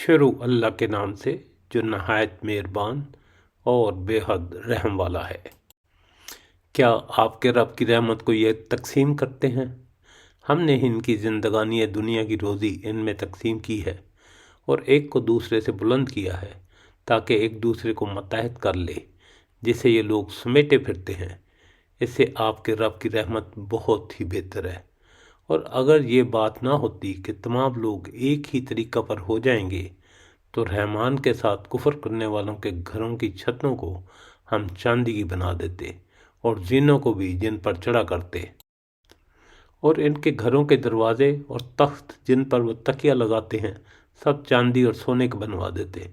شروع اللہ کے نام سے جو نہایت مہربان اور بے حد رحم والا ہے۔ کیا آپ کے رب کی رحمت کو یہ تقسیم کرتے ہیں؟ ہم نے ان کی زندگانی دنیا کی روزی ان میں تقسیم کی ہے اور ایک کو دوسرے سے بلند کیا ہے تاکہ ایک دوسرے کو متحد کر لے، جسے یہ لوگ سمیٹے پھرتے ہیں۔ اس سے آپ کے رب کی رحمت بہت ہی بہتر ہے۔ اور اگر یہ بات نہ ہوتی کہ تمام لوگ ایک ہی طریقہ پر ہو جائیں گے تو رحمان کے ساتھ کفر کرنے والوں کے گھروں کی چھتوں کو ہم چاندی کی بنا دیتے اور زینوں کو بھی جن پر چڑھا کرتے، اور ان کے گھروں کے دروازے اور تخت جن پر وہ تکیہ لگاتے ہیں سب چاندی اور سونے کے بنوا دیتے،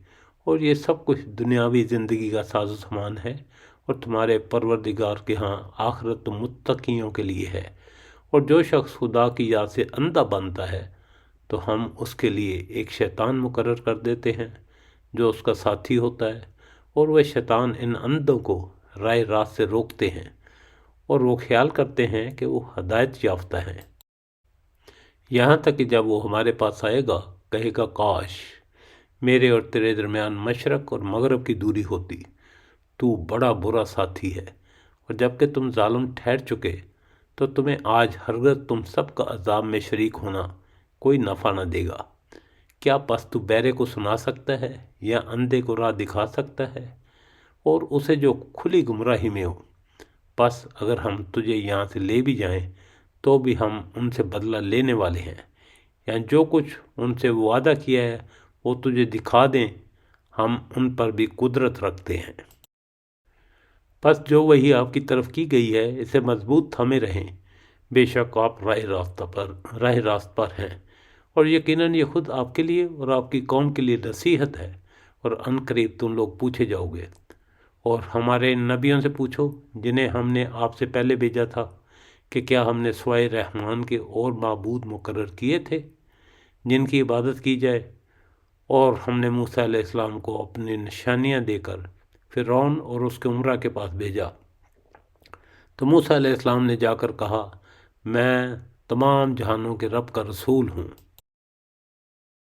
اور یہ سب کچھ دنیاوی زندگی کا ساز و سامان ہے، اور تمہارے پروردگار کے ہاں آخرت تو متقیوں کے لیے ہے۔ اور جو شخص خدا کی یاد سے اندھا بنتا ہے تو ہم اس کے لیے ایک شیطان مقرر کر دیتے ہیں جو اس کا ساتھی ہوتا ہے، اور وہ شیطان ان اندھوں کو راہ راست سے روکتے ہیں، اور وہ خیال کرتے ہیں کہ وہ ہدایت یافتہ ہیں، یہاں تک کہ جب وہ ہمارے پاس آئے گا کہے گا کاش میرے اور تیرے درمیان مشرق اور مغرب کی دوری ہوتی، تو بڑا برا ساتھی ہے، اور جب کہ تم ظالم ٹھہر چکے تو تمہیں آج ہرگز تم سب کا عذاب میں شریک ہونا کوئی نفع نہ دے گا۔ کیا پس تو بہرے کو سنا سکتا ہے یا اندھے کو راہ دکھا سکتا ہے، اور اسے جو کھلی گمراہی میں ہو؟ پس اگر ہم تجھے یہاں سے لے بھی جائیں تو بھی ہم ان سے بدلہ لینے والے ہیں، یا جو کچھ ان سے وعدہ کیا ہے وہ تجھے دکھا دیں، ہم ان پر بھی قدرت رکھتے ہیں۔ پس جو وہی آپ کی طرف کی گئی ہے اسے مضبوط تھامے رہیں، بے شک آپ راہ راست پر ہیں، اور یقیناً یہ خود آپ کے لیے اور آپ کی قوم کے لیے نصیحت ہے، اور عن قریب تم لوگ پوچھے جاؤ گے۔ اور ہمارے نبیوں سے پوچھو جنہیں ہم نے آپ سے پہلے بھیجا تھا کہ کیا ہم نے سوائے رحمان کے اور معبود مقرر کیے تھے جن کی عبادت کی جائے؟ اور ہم نے موسیٰ علیہ السلام کو اپنی نشانیاں دے کر فرعون اور اس کے امراء کے پاس بھیجا، تو موسیٰ علیہ السلام نے جا کر کہا میں تمام جہانوں کے رب کا رسول ہوں۔